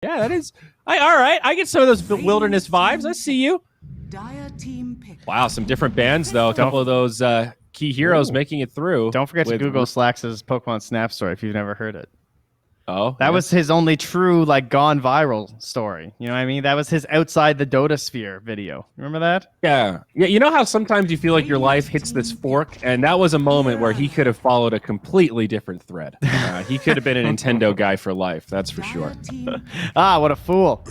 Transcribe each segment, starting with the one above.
Yeah, that is. All right. I get some of those wilderness vibes. I see you. Wow, some different bands though. A couple of those key heroes making it through. Don't forget to Google Slax's Pokemon Snap story if you've never heard it. Oh, that was his only true gone viral story. You know what I mean? That was his outside the Dota sphere video. Remember that? Yeah. You know how sometimes you feel like your life hits this fork, and that was a moment where he could have followed a completely different thread. He could have been a Nintendo guy for life. That's for sure. What a fool!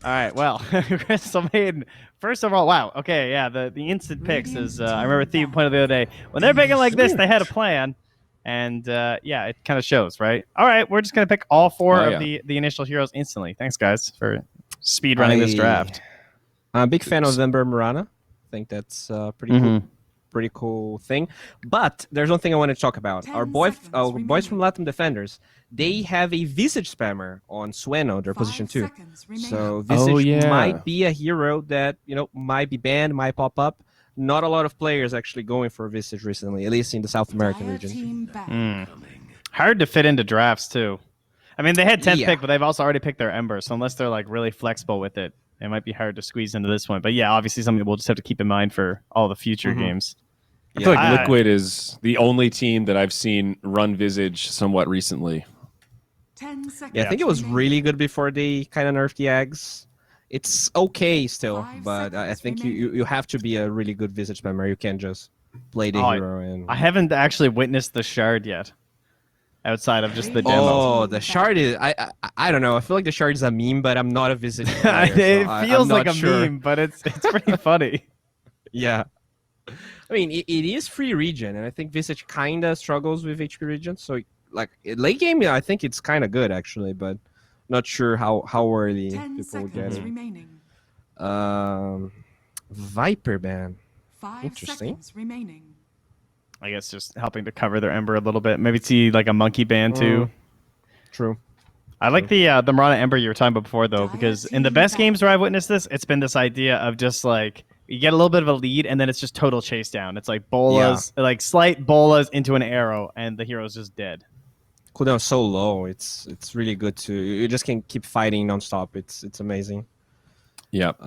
All right, well, Crystal Maiden. First of all, wow. Okay, yeah. The instant picks is. I remember Thebe pointed the other day when they're picking like this, they had a plan. And yeah, it kind of shows, right? All right, we're just going to pick all four of the initial heroes instantly. Thanks, guys, for speed running this draft. I'm a big fan of Ember Mirana. I think that's a pretty cool thing. But there's one thing I want to talk about. Our boys from Latam Defenders, they have a Visage spammer on Sueno, their position 2. So Visage might be a hero that might be banned, might pop up. Not a lot of players actually going for Visage recently, at least in the South American region. Hard to fit into drafts, too. I mean, they had 10th pick, but they've also already picked their Ember, so unless they're really flexible with it, it might be hard to squeeze into this one. But yeah, obviously something we'll just have to keep in mind for all the future games. I feel like Liquid is the only team that I've seen run Visage somewhat recently. 10 seconds. Yeah, I think it was really good before they kind of nerfed the Eggs. It's okay still, but I think you have to be a really good Visage spammer. You can't just play the hero. And I haven't actually witnessed the Shard yet, outside of just the demo. Oh, the Shard is... I don't know. I feel like the Shard is a meme, but I'm not a Visage player, it feels like a meme, but it's pretty funny. Yeah. I mean, it is free region, and I think Visage kind of struggles with HP region. So, late game, I think it's kind of good, actually, but... Not sure how early people would get it. Viper ban. Interesting. I guess just helping to cover their Ember a little bit. Maybe see a monkey ban too. True. I like the Mirana Ember you were talking about before though, because in the best games where I've witnessed this, it's been this idea of just you get a little bit of a lead and then it's just total chase down. It's like bolas, slight bolas into an arrow, and the hero's just dead. Cooldown so low, it's really good to you just can keep fighting nonstop. It's amazing. Yep.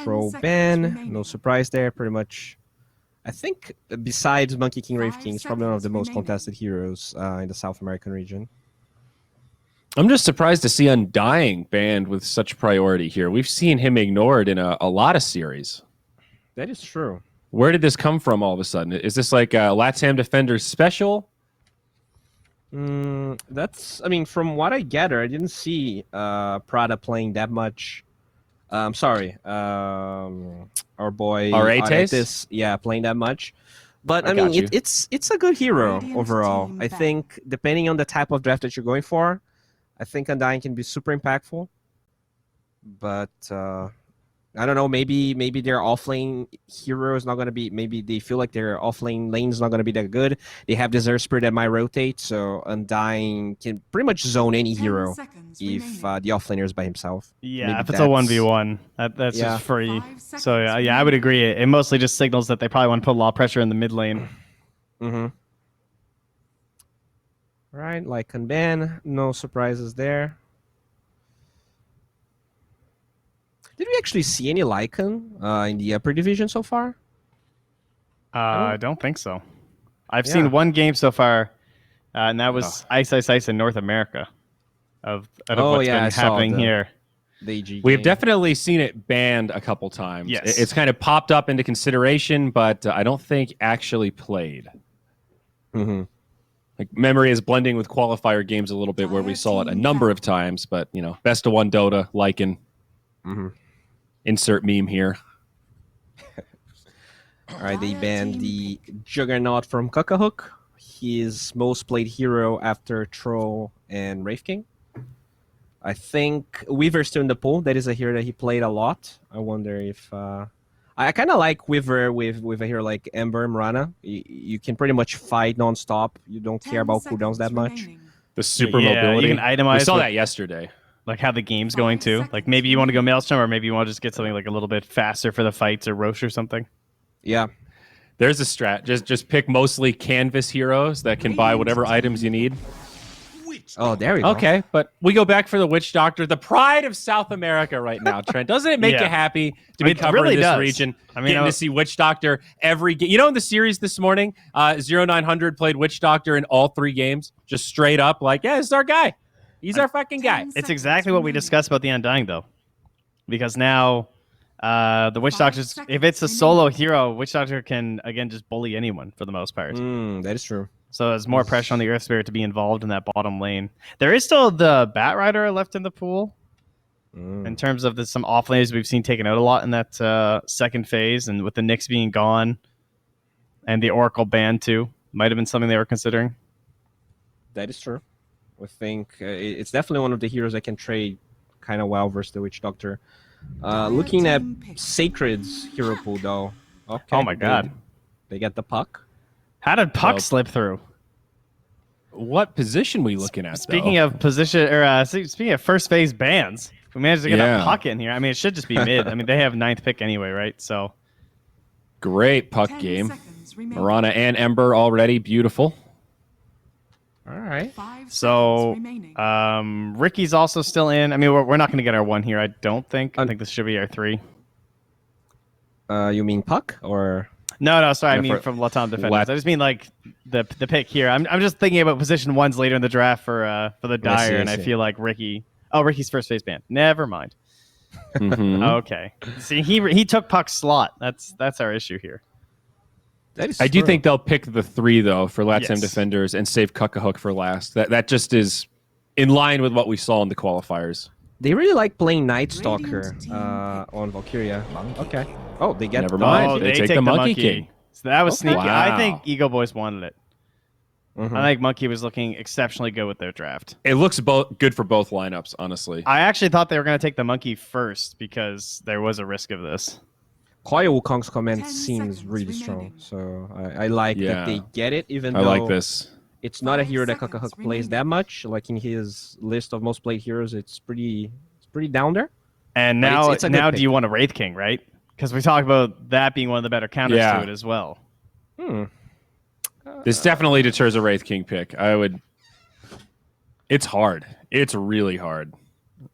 Pro ban, no surprise there. Pretty much, I think besides Monkey King, Wraith King, it's probably one of the most contested heroes in the South American region. I'm just surprised to see Undying banned with such priority here. We've seen him ignored in a lot of series. That is true. Where did this come from all of a sudden? Is this like a Latam Defenders special? That's, I mean, from what I gather, I didn't see Prada playing that much. Sorry, our boy Aretes? playing that much. But I mean, it's a good hero overall. I think depending on the type of draft that you're going for, I think Undying can be super impactful. But I don't know. Maybe their offlane hero is not going to be. Maybe they feel like their offlane lane is not going to be that good. They have Desert Spirit that might rotate, so Undying can pretty much zone any hero if the offlaner is by himself. Yeah, maybe if it's a 1v1, that's just free. So yeah, I would agree. It mostly just signals that they probably want to put a lot of pressure in the mid lane. Right, like unban, no surprises there. Did we actually see any Lycan in the upper division so far? I don't think so. I've seen one game so far, and that was Ice in North America. Of what's been happening here. We've definitely seen it banned a couple times. Yes. It's kind of popped up into consideration, but I don't think actually played. Like memory is blending with qualifier games a little bit, where we saw it a number of times, but best of one Dota, Lycan. Insert meme here. All right, they banned the Juggernaut from Cuckahook. His most played hero after Troll and Wraith King. I think Weaver's still in the pool. That is a hero that he played a lot. I wonder if... I kind of like Weaver with a hero like Ember and Mirana. You can pretty much fight non-stop. You don't care about cooldowns that much. The super mobility. You can itemize. We saw that yesterday. Like how the game's going too. Like maybe you want to go Maelstrom, or maybe you want to just get something like a little bit faster for the fights, or Roche or something. Yeah. There's a strat. Just pick mostly canvas heroes that can buy whatever items you need. Oh, there we go. Okay, but we go back for the Witch Doctor, the pride of South America right now, Trent. Doesn't it make you happy to be covering really this does. region? I mean, getting to see Witch Doctor every game. You know, in the series this morning, 0900 played Witch Doctor in all 3 games, just straight up like, yeah, this is our guy. He's our fucking guy. It's exactly what we discussed about the Undying, though, because now the Witch Doctor's, if it's a solo hero, Witch Doctor can again just bully anyone for the most part. That is true. So there's more pressure on the Earth Spirit to be involved in that bottom lane. There is still the Bat Rider left in the pool. In terms of some offlaners we've seen taken out a lot in that second phase, and with the Nyx being gone and the Oracle banned too, might have been something they were considering. That is true. I think it's definitely one of the heroes that can trade kind of well versus the Witch Doctor. Looking at Sacred's hero pool, though. Okay, Oh my god. They get the Puck. How did Puck slip through? What position we looking at, Speaking of position, or speaking of first phase bans, we managed to get a Puck in here. I mean, it should just be mid. I mean, they have 9th pick anyway, right? So great Puck game. Mirana and Ember already beautiful. All right. So Ricky's also still in. I mean, we're not going to get our 1 here, I don't think. I think this should be our 3. You mean Puck or? No, sorry. I mean from Latam Defenders. I just mean like the pick here. I'm just thinking about position 1s later in the draft for the Dire, and I feel like Ricky. Oh, Ricky's first phase ban. Never mind. Okay. See, he took Puck's slot. That's our issue here. I do think they'll pick the 3 though for Latam Defenders and save Cuckahook for last. That just is in line with what we saw in the qualifiers. They really like playing Night Stalker on Valkyria. Okay. Oh, they get. Never mind. Oh, they take the Monkey King. So that was sneaky. Wow. I think EGOBOYS wanted it. I think Monkey was looking exceptionally good with their draft. It looks good for both lineups, honestly. I actually thought they were going to take the Monkey first because there was a risk of this. Koya Wukong's comment seems really strong, so I like that they get it, even though I like this. It's not a hero that Cuckahook plays that much. Like in his list of most played heroes, it's pretty down there. And now, do you want a Wraith King, right? Because we talked about that being one of the better counters to it as well. This definitely deters a Wraith King pick. It's hard. It's really hard.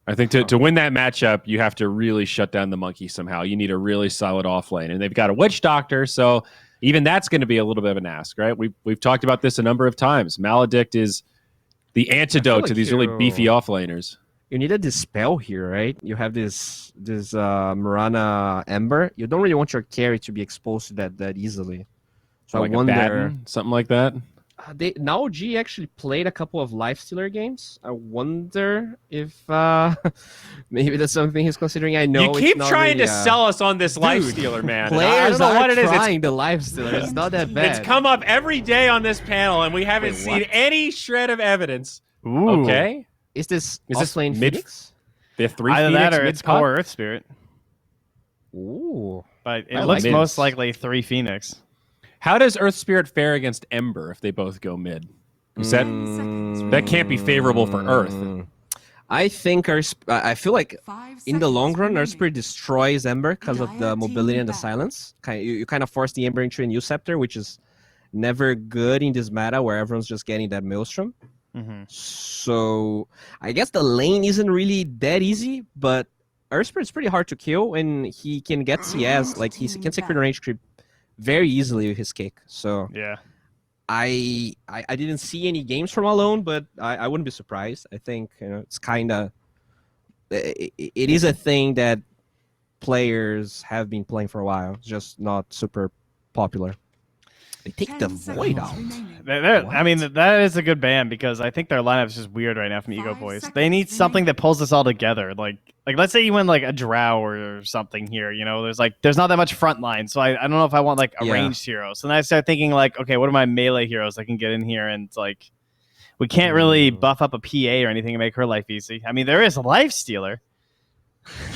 I think to win that matchup, you have to really shut down the Monkey somehow. You need a really solid off lane. And they've got a Witch Doctor, so even that's going to be a little bit of an ask, right? We've talked about this a number of times. Maledict is the antidote to these really beefy off laners. You need a Dispel here, right? You have this Mirana Ember. You don't really want your carry to be exposed to that easily. So like I wonder, a Batten, something like that. Now G actually played a couple of Lifestealer games. I wonder if maybe that's something he's considering. I know you keep trying really, to sell us on this Lifestealer, man. Players I don't know what are it is. trying the Lifestealer. It's not that bad. It's come up every day on this panel, and we haven't seen any shred of evidence. Ooh. Okay. Is this offlane Phoenix? The 3 Either Phoenix, that or it's mid-pot? core Earth Spirit. Ooh. But it looks most likely 3 Phoenix. How does Earth Spirit fare against Ember if they both go mid? That can't be favorable for Earth. I think I feel like in the long run, Earth Spirit destroys Ember because of the mobility and the silence. You kind of force the Ember into a new scepter, which is never good in this meta where everyone's just getting that Maelstrom. So I guess the lane isn't really that easy, but Earth Spirit's pretty hard to kill, and he can get CS. Like he can secure the range creep very easily with his kick. So yeah, I didn't see any games from Alone, but I wouldn't be surprised. I think it's kind of it is a thing that players have been playing for a while. It's just not super popular. They take the Void out. I mean, that is a good ban because I think their lineup is just weird right now from EGOBOYS. They need something that pulls this all together. Like let's say you win like a Drow or something here. You know, there's not that much front line, so I don't know if I want like a ranged hero. So then I start thinking like, okay, what are my melee heroes that can get in here? And like, we can't really buff up a PA or anything to make her life easy. I mean, there is a Lifestealer.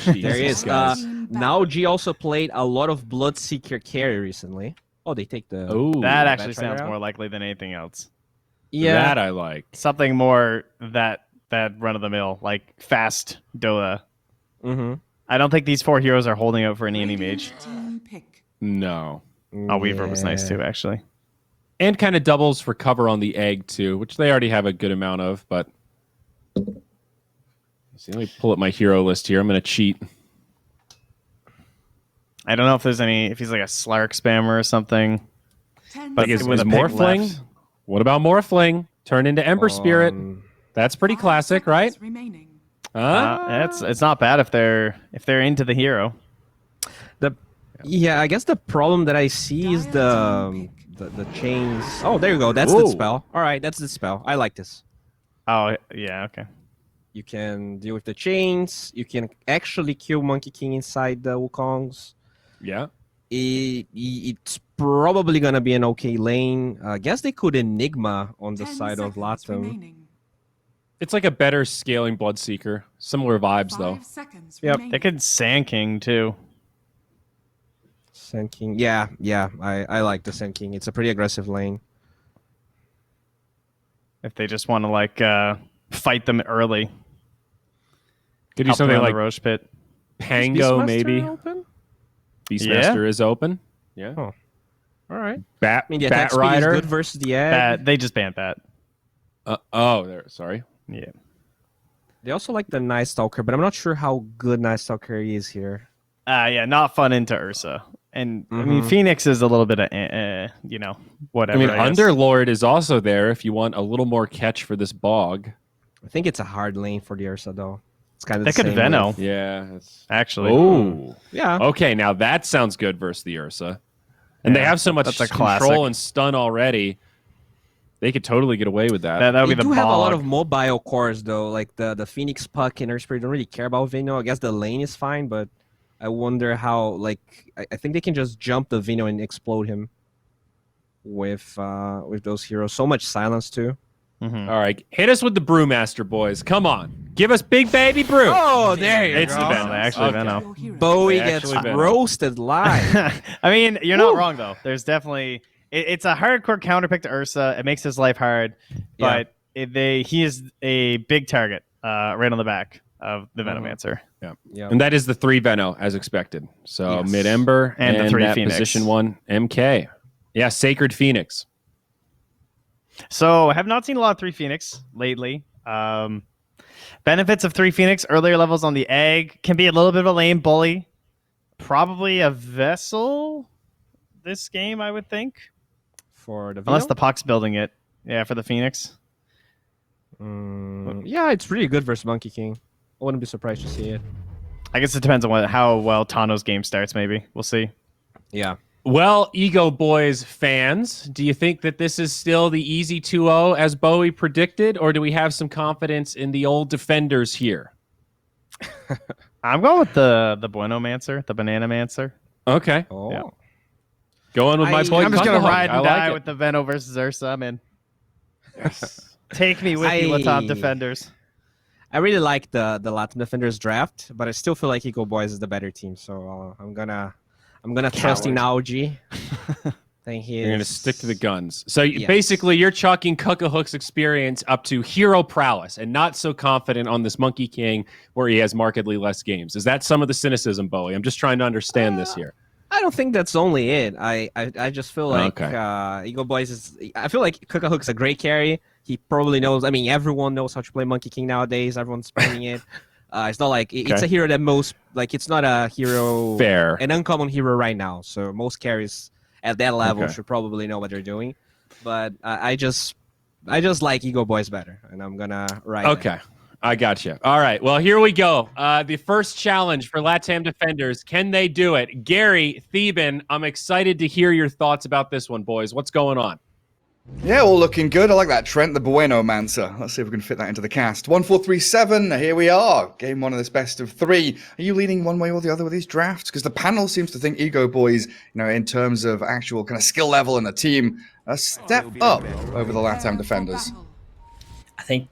There is. Now G also played a lot of Bloodseeker carry recently. Oh, they take the. Ooh, that actually sounds more likely than anything else. Yeah, that I like. Something more that run of the mill, like fast Dota. I don't think these 4 heroes are holding out for an any mage. No. Oh, Weaver was nice too, actually. And kind of doubles for cover on the egg too, which they already have a good amount of. But See, let me pull up my hero list here. I'm going to cheat. I don't know if there's any, if he's like a Slark spammer or something. But is Morphling? What about Morphling? Turn into Ember Spirit. That's pretty classic, right? It's not bad if they're into the hero. Yeah, I guess the problem that I see is the chains. Oh, there you go. That's the spell. All right, that's the spell. I like this. Oh, yeah, okay. You can deal with the chains. You can actually kill Monkey King inside the Wukongs. Yeah. It's probably going to be an okay lane. I guess they could Enigma on the side of Latam. It's like a better scaling Bloodseeker. Similar vibes, though. Yep, they could Sand King, too. Sand King. Yeah, I like the Sand King. It's a pretty aggressive lane. If they just want to, like, fight them early. Could do something like Roche Pit. Pango, maybe. Open? Beastmaster is open. Yeah. Oh. All right. Bat, I mean, the attack speed is good versus the egg. They just banned Bat. Sorry. Yeah. They also like the Night Stalker, but I'm not sure how good Night Stalker is here. Yeah, not fun into Ursa. And, I mean, Phoenix is a little bit of, whatever. I mean, Underlord is also there if you want a little more catch for this bog. I think it's a hard lane for the Ursa, though. It's kind of they the could same Veno. Yeah. Actually. Oh. Yeah. Okay, now that sounds good versus the Ursa. And they have so much control and stun already. They could totally get away with that. That would be the bog. They do have a lot of mobile cores, though. Like the Phoenix Puck and Earth Spirit don't really care about Veno. I guess the lane is fine, but I wonder how, like, I think they can just jump the Veno and explode him with those heroes. So much silence, too. All right, hit us with the Brewmaster, boys. Come on. Give us Big Baby Brew. Oh, there you it's go. The Venom. Actually, Venom. Bowie gets roasted live. I mean, you're not wrong, though. There's definitely... It's a hardcore counterpick to Ursa. It makes his life hard, but he is a big target right on the back of the Venomancer. Yeah. And that is the 3 Veno, as expected. So Mid-Ember and the 3 that Phoenix. Position 1 MK. Yeah, Sacred Phoenix. So I have not seen a lot of 3 Phoenix lately. Benefits of 3 Phoenix, earlier levels on the egg, can be a little bit of a lame bully. Probably a Vessel this game, I would think. For the Unless the Puck's building it. Yeah, for the Phoenix. Yeah, it's really good versus Monkey King. I wouldn't be surprised to see it. I guess it depends on how well Tano's game starts, maybe. We'll see. Yeah. Well, EGOBOYS fans, do you think that this is still the easy 2-0 as Bowie predicted, or do we have some confidence in the old defenders here? I'm going with the Buenomancer, the Bananamancer. Okay. Oh. Yeah. Going with my boy. I'm just going to Cuckohawk. ride and die it. with the Veno versus Ursa. I'm in. Yes. Take me with you, Latam defenders. I really like the Latam defenders draft, but I still feel like EGOBOYS is the better team, so I'm gonna trust in OGA. You're going to stick to the guns. So basically, you're chalking Cuckohook's experience up to hero prowess and not so confident on this Monkey King where he has markedly less games. Is that some of the cynicism, Bowie? I'm just trying to understand this here. I don't think that's only it. I just feel like EGOBOYS is... I feel like Cuckohook's a great carry. He probably knows... I mean, everyone knows how to play Monkey King nowadays. Everyone's playing it. It's not like... It's a hero that most... Like, it's not a hero... Fair. An uncommon hero right now. So most carries at that level should probably know what they're doing. But I just like EGOBOYS better. And I'm going to ride Okay. I got you. All right. Well, here we go. The first challenge for Latam defenders. Can they do it? Gary, Theben, I'm excited to hear your thoughts about this one, boys. What's going on? Yeah, all looking good. I like that, Trent, the Buenomancer. Let's see if we can fit that into the cast. 1-4-3-7, here we are. Game 1 of this best of 3. Are you leaning one way or the other with these drafts? Because the panel seems to think EGOBOYS, in terms of actual kind of skill level in the team, a step up over the Latam defenders. I think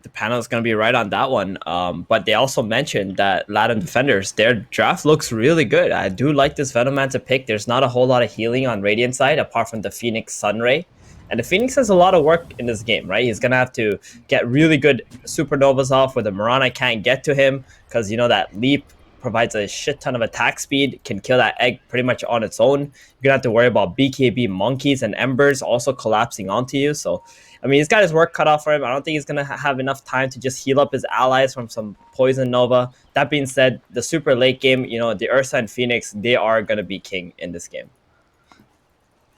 the panel is going to be right on that one. But they also mentioned that Latam defenders, their draft looks really good. I do like this Venomancer pick. There's not a whole lot of healing on Radiant side apart from the Phoenix Sunray. And the Phoenix has a lot of work in this game, right? He's going to have to get really good Supernovas off where the Mirana can't get to him because, that leap provides a shit ton of attack speed, can kill that egg pretty much on its own. You're gonna have to worry about BKB monkeys and embers also collapsing onto you. So, I mean, he's got his work cut off for him. I don't think he's gonna have enough time to just heal up his allies from some poison nova. That being said, the super late game, you know, the Ursa and Phoenix, they are gonna be king in this game.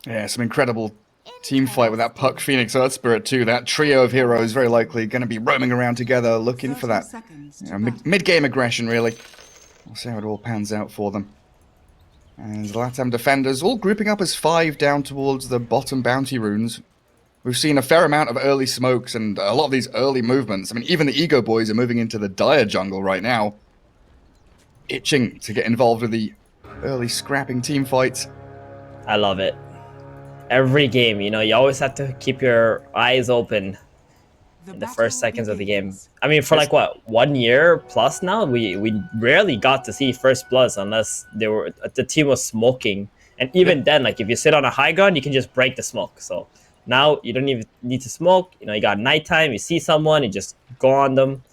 Yeah, some incredible team fight with that Puck, Phoenix, Earth Spirit too. That trio of heroes very likely going to be roaming around together, looking for that mid-game aggression, really. We'll see how it all pans out for them. And the Latam defenders all grouping up as 5 down towards the bottom bounty runes. We've seen a fair amount of early smokes and a lot of these early movements. I mean, even the Ego Boys are moving into the dire jungle right now, itching to get involved with the early scrapping team fights. I love it. Every game, you know, you always have to keep your eyes open in the first seconds of the game. I mean, for like what, 1 year plus now, we rarely got to see first bloods unless the team was smoking. And even then, like if you sit on a high ground, you can just break the smoke. So now you don't even need to smoke. You know, you got nighttime, you see someone, you just go on them.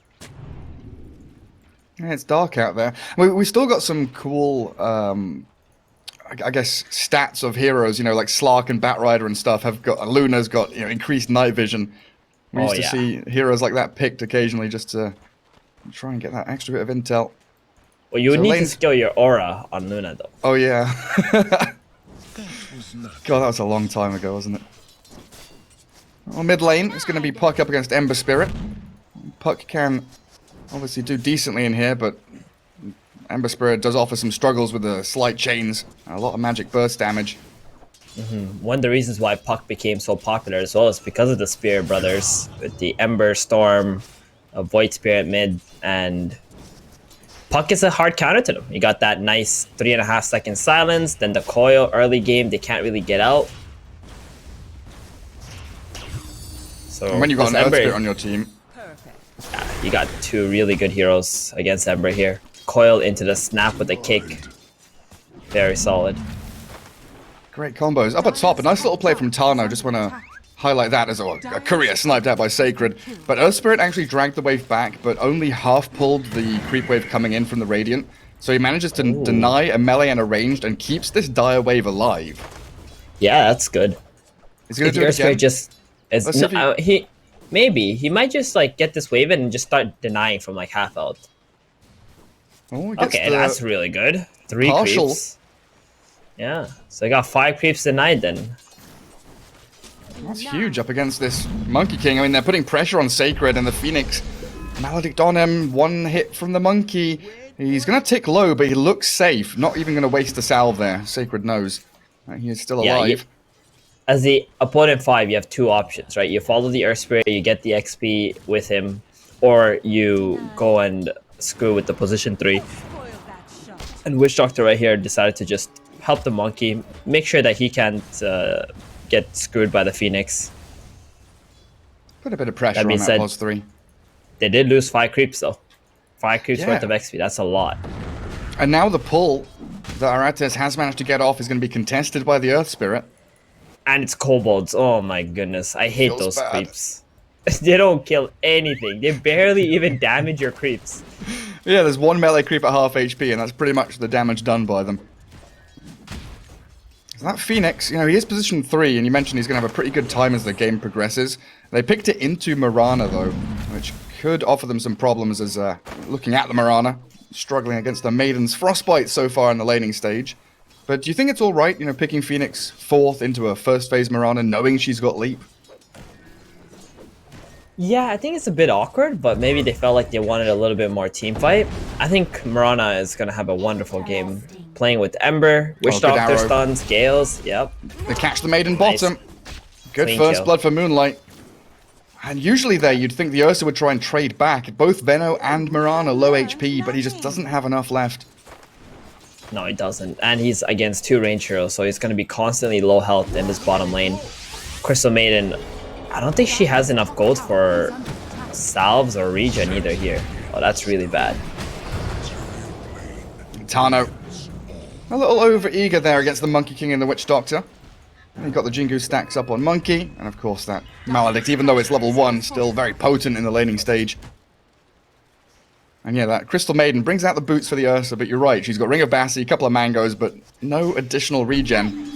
Yeah, it's dark out there. We still got some cool I guess stats of heroes, you know, like Slark and Batrider and stuff have got, Luna's got, you know, increased night vision. We used to see heroes like that picked occasionally just to try and get that extra bit of intel. Well, you would need to skill your aura on Luna, though. Oh, yeah. God, that was a long time ago, wasn't it? Well, mid lane, it's going to be Puck up against Ember Spirit. Puck can obviously do decently in here, but Ember Spirit does offer some struggles with the slight chains. A lot of magic burst damage. One of the reasons why Puck became so popular as well is because of the Spirit Brothers with the Ember, Storm, Void Spirit mid, and Puck is a hard counter to them. You got that nice 3.5 second silence, then the coil early game, they can't really get out. So and when you got an Earth Spirit on your team, you got 2 really good heroes against Ember here. Coil into the snap with a kick. Very solid. Great combos. Up at top, a nice little play from Tano. Just want to highlight that as a courier sniped out by Sacred. But Earth Spirit actually dragged the wave back, but only half pulled the creep wave coming in from the Radiant. So he manages to deny a melee and a ranged and keeps this dire wave alive. Yeah, that's good. He's going to do it again. Just he might just like get this wave in and just start denying from like half health. Oh, okay, that's really good. 3 creeps. Yeah, so I got 5 creeps denied then. That's huge up against this Monkey King. I mean, they're putting pressure on Sacred and the Phoenix. Maledict on him, 1 hit from the Monkey. He's going to tick low, but he looks safe. Not even going to waste a salve there. Sacred knows he is still alive. As the opponent 5, you have 2 options, right? You follow the Earth Spirit, you get the XP with him, or you go and screw with the position 3. And Witch Doctor right here decided to just help the Monkey, make sure that he can't get screwed by the Phoenix. Put a bit of pressure on that pos 3. They did lose 5 creeps though. 5 creeps worth of XP, that's a lot. And now the pull that Arates has managed to get off is going to be contested by the Earth Spirit. And it's kobolds, oh my goodness. I hate those creeps. They don't kill anything. They barely even damage your creeps. Yeah, there's 1 melee creep at half HP, and that's pretty much the damage done by them. So that Phoenix, you know, he is position 3, and you mentioned he's going to have a pretty good time as the game progresses. They picked it into Mirana, though, which could offer them some problems as looking at the Mirana, struggling against the Maiden's Frostbite so far in the laning stage. But do you think it's all right, you know, picking Phoenix 4th into a first phase Mirana, knowing she's got leap? Yeah, I think it's a bit awkward, but maybe they felt like they wanted a little bit more team fight. I think Mirana is going to have a wonderful game playing with Ember, Witch Doctor stuns, Gales, yep. They catch the Maiden bottom. Good clean first kill. Blood for Moonlight. And usually there, you'd think the Ursa would try and trade back. Both Venno and Mirana low HP, but he just doesn't have enough left. No, he doesn't. And he's against 2 range heroes, so he's going to be constantly low health in this bottom lane. Crystal Maiden, I don't think she has enough gold for salves or regen either here. Oh, that's really bad. Tano. A little over-eager there against the Monkey King and the Witch Doctor. And he got the Jingu stacks up on Monkey. And of course that Maledict, even though it's level 1, still very potent in the laning stage. And yeah, that Crystal Maiden brings out the boots for the Ursa, but you're right. She's got Ring of Bassi, a couple of mangoes, but no additional regen.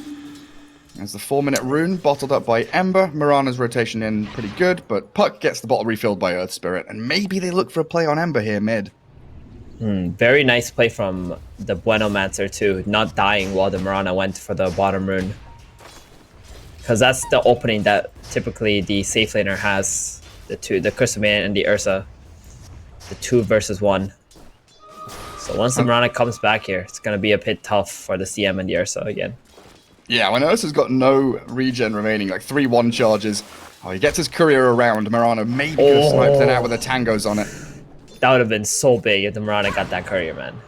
There's the 4-minute rune bottled up by Ember. Mirana's rotation in pretty good, but Puck gets the bottle refilled by Earth Spirit, and maybe they look for a play on Ember here mid. Very nice play from the Buenomancer too, not dying while the Mirana went for the bottom rune. Because that's the opening that typically the safe laner has. The Crystal Maiden and the Ursa. The 2 versus 1. So once the Mirana comes back here, it's going to be a bit tough for the CM and the Ursa again. Yeah, when Ursa's got no regen remaining, like 3 1 charges. Oh, he gets his courier around. Mirana maybe could have sniped it out with the tangos on it. That would have been so big if the Mirana got that courier, man.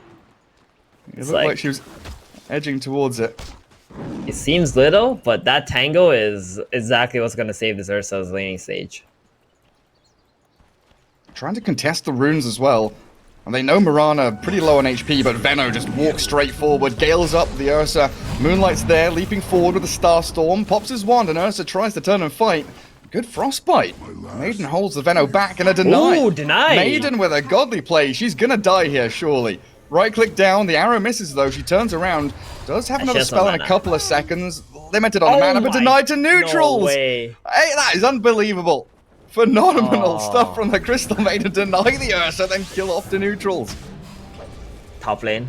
It looked like she was edging towards it. It seems little, but that tango is exactly what's going to save this Ursa's laning stage. Trying to contest the runes as well. And they know Mirana pretty low on HP, but Veno just walks straight forward, gales up the Ursa. Moonlight's there, leaping forward with a Star Storm, pops his wand, and Ursa tries to turn and fight. Good frostbite. Maiden holds the Veno back and a deny. Ooh, deny. Maiden with a godly play. She's gonna die here, surely. Right click down, the arrow misses though, she turns around. Does have another spell in a couple of seconds. Limited on the mana, but denied to neutrals. No way. Hey, that is unbelievable. Phenomenal stuff from the Crystal Maiden. Deny the Ursa, then kill off the neutrals. Top lane.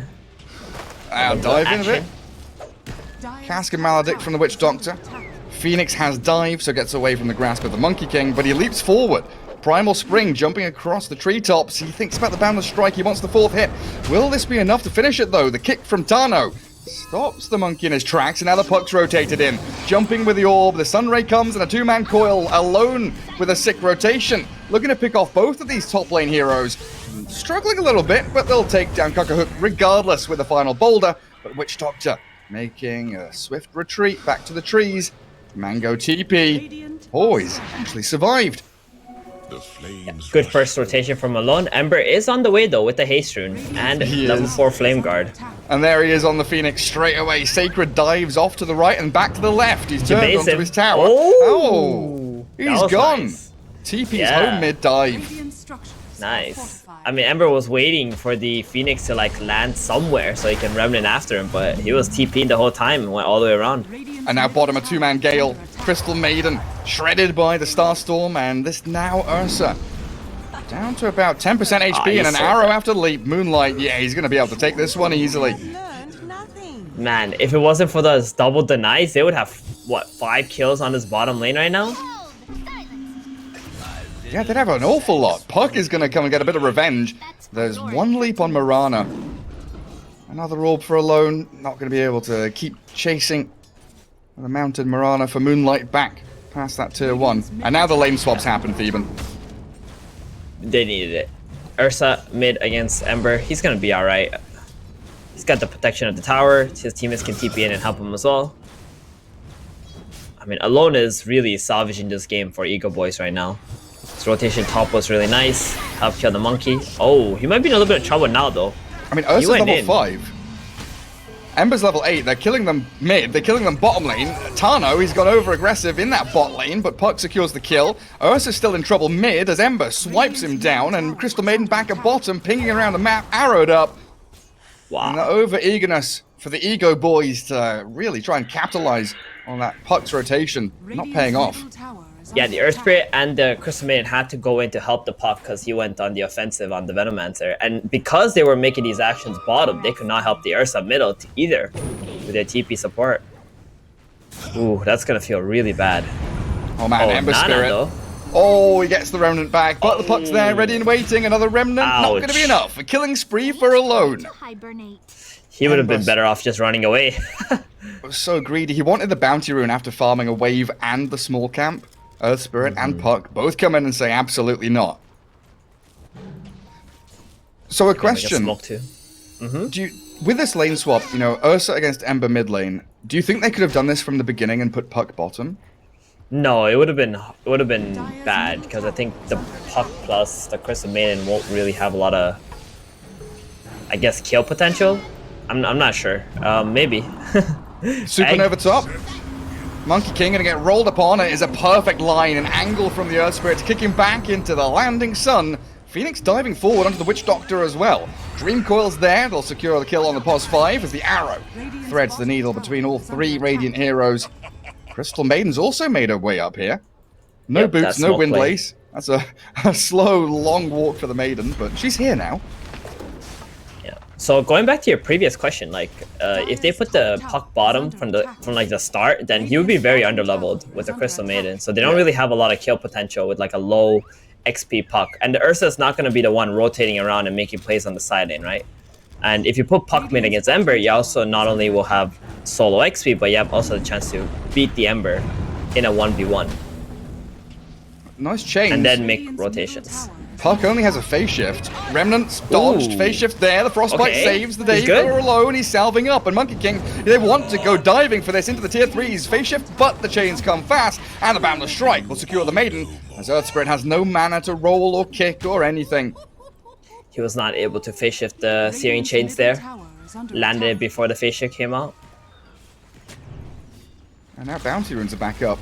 I'll dive in a bit. Cask and Maledict from the Witch Doctor. Phoenix has dive, so gets away from the grasp of the Monkey King, but he leaps forward. Primal Spring jumping across the treetops. He thinks about the Boundless Strike. He wants the 4th hit. Will this be enough to finish it, though? The kick from Tano stops the monkey in his tracks, and now the Puck's rotated in. Jumping with the orb, the Sunray comes, and a 2-man coil alone with a sick rotation. Looking to pick off both of these top lane heroes. Struggling a little bit, but they'll take down Cuckahook regardless with the final boulder. But Witch Doctor making a swift retreat back to the trees. Mango TP. Oh, he's actually survived. Good first rotation from Malone. Ember is on the way though with the haste rune and level 4 flame guard. And there he is on the Phoenix straight away. Sacred dives off to the right and back to the left. He's turned onto his tower. Oh, he's gone. Nice. TP's home mid dive. Nice. I mean, Ember was waiting for the Phoenix to like land somewhere so he can Remnant after him, but he was TPing the whole time and went all the way around. And now bottom a 2-man Gale. Crystal Maiden shredded by the Starstorm, and this now Ursa. Down to about 10% HP and an arrow after leap. Moonlight, yeah, he's going to be able to take this one easily. Man, if it wasn't for those double denies, they would have, what, 5 kills on this bottom lane right now? Yeah, they'd have an awful lot. Puck is going to come and get a bit of revenge. There's 1 leap on Mirana. Another orb for Alone. Not going to be able to keep chasing the mounted Mirana for Moonlight back past that tier 1. And now the lane swaps happen, Theban. They needed it. Ursa mid against Ember. He's going to be alright. He's got the protection of the tower. His teammates can TP in and help him as well. I mean, Alone is really salvaging this game for EGOBOYS right now. His rotation top was really nice. Helped kill the monkey. Oh, he might be in a little bit of trouble now, though. I mean, Ursa's level 5. Ember's level 8. They're killing them mid. They're killing them bottom lane. Tano, he's got over aggressive in that bot lane, but Puck secures the kill. Ursa's still in trouble mid as Ember swipes him down, and Crystal Maiden back at bottom, pinging around the map, arrowed up. Wow. And the over-eagerness for the EGOBOYS to really try and capitalize on that Puck's rotation, not paying off. Yeah, the Earth Spirit and the Crystal Maiden had to go in to help the Puck because he went on the offensive on the Venomancer. And because they were making these actions bottom, they could not help the Ursa middle either with their TP support. Ooh, that's going to feel really bad. Oh man, Ember Spirit. Though. Oh, he gets the Remnant back, but the Puck's there, ready and waiting. Another Remnant, not going to be enough. A killing spree for Alone. He would have been better off just running away. Was so greedy. He wanted the bounty rune after farming a wave and the small camp. Earth Spirit and Puck both come in and say absolutely not. So a question. Do you, with this lane swap, you know, Ursa against Ember mid lane, do you think they could have done this from the beginning and put Puck bottom? No, it would have been bad because I think the Puck plus the Crystal Maiden won't really have a lot of, I guess, kill potential. I'm not sure. Maybe. Supernova top. Monkey King gonna get rolled upon. It is a perfect line, an angle from the Earth Spirit to kick him back into the landing sun. Phoenix diving forward onto the Witch Doctor as well. Dream Coil's there, they'll secure the kill on the POS 5 as the arrow threads the needle between all three Radiant heroes. Crystal Maiden's also made her way up here. No Yep, boots, that's no smoke wind play. lace. That's a slow, long walk for the Maiden, but she's here now. Yeah. So going back to your previous question, like if they put the puck bottom from like the start, then he would be very underleveled with the Crystal Maiden. So they don't really have a lot of kill potential with like a low XP puck. And the Ursa's not going to be the one rotating around and making plays on the side lane, right? And if you put puck mid against Ember, you also not only will have solo XP, but you have also the chance to beat the Ember in a 1v1 Nice chains. and then make rotations. Puck only has a phase shift. Remnants dodged. Ooh. Phase shift there. The Frostbite Okay. saves the day. He's good. They're alone. He's salving up. And Monkey King, they want to go diving for this into the tier 3s. Phase shift, but the chains come fast. And the Boundless Strike will secure the Maiden, as Earth Spirit has no mana to roll or kick or anything. He was not able to phase shift the Searing Chains there. Landed it before the phase shift came out. And now Bounty Runes are back up.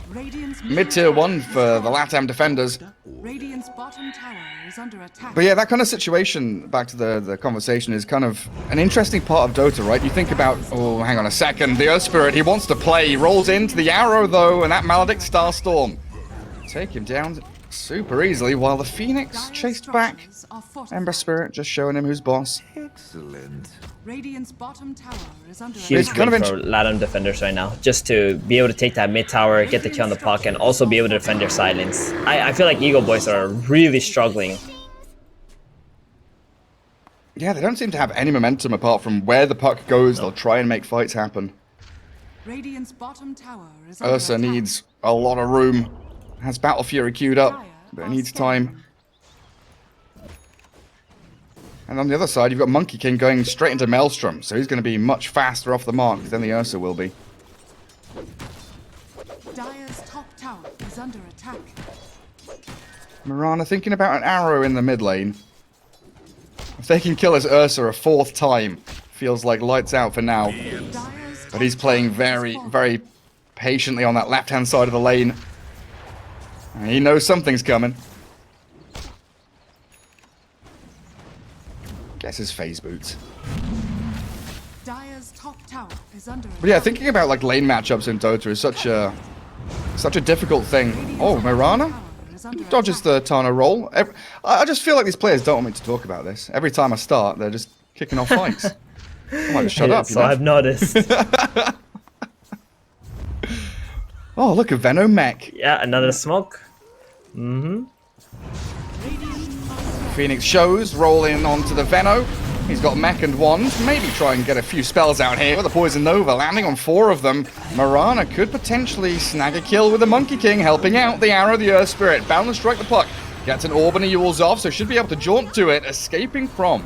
Mid-tier 1 for the Latam defenders. Radiant's bottom tower is under attack. But yeah, that kind of situation, back to the conversation, is kind of an interesting part of Dota, right? You think about, oh, hang on a second, the Earth Spirit, he wants to play. He rolls into the arrow, though, and that Maledict Starstorm. Take him down super easily, while the Phoenix chased back. Ember Spirit just showing him who's boss. Radiant's bottom tower is under Huge It's kind win of for Latam defenders right now, just to be able to take that mid tower, get the kill on the puck, and also be able to defend their side lanes. I feel like EGOBOYS are really struggling. Yeah, they don't seem to have any momentum apart from where the puck goes. They'll try and make fights happen. Radiant's bottom tower is under Ursa attack. needs a lot of room. Has Battle Fury queued up, but it needs time. And on the other side, you've got Monkey King going straight into Maelstrom, so he's going to be much faster off the mark than the Ursa will be. Dire's top tower is under attack. Mirana thinking about an arrow in the mid lane. If they can kill his Ursa a 4th time, feels like lights out for now. Dire's But he's playing very, very patiently on that left-hand side of the lane. And he knows something's coming. Guess his phase boots. Dire's top tower is under attack. But yeah, thinking about like lane matchups in Dota is such a difficult thing. Oh, Mirana dodges the Tana roll. I just feel like these players don't want me to talk about this. Every time I start, they're just kicking off fights. I might just shut up. So I've noticed. Oh, look, a Venom mech. Yeah, another smoke. Phoenix shows, roll in onto the Veno. He's got mech and wand. Maybe try and get a few spells out here with the Poison Nova landing on 4 of them. Mirana could potentially snag a kill with the Monkey King, helping out the Arrow, the Earth Spirit. Boundless Strike the puck. Gets an orb and he yules off, so should be able to jaunt to it, escaping from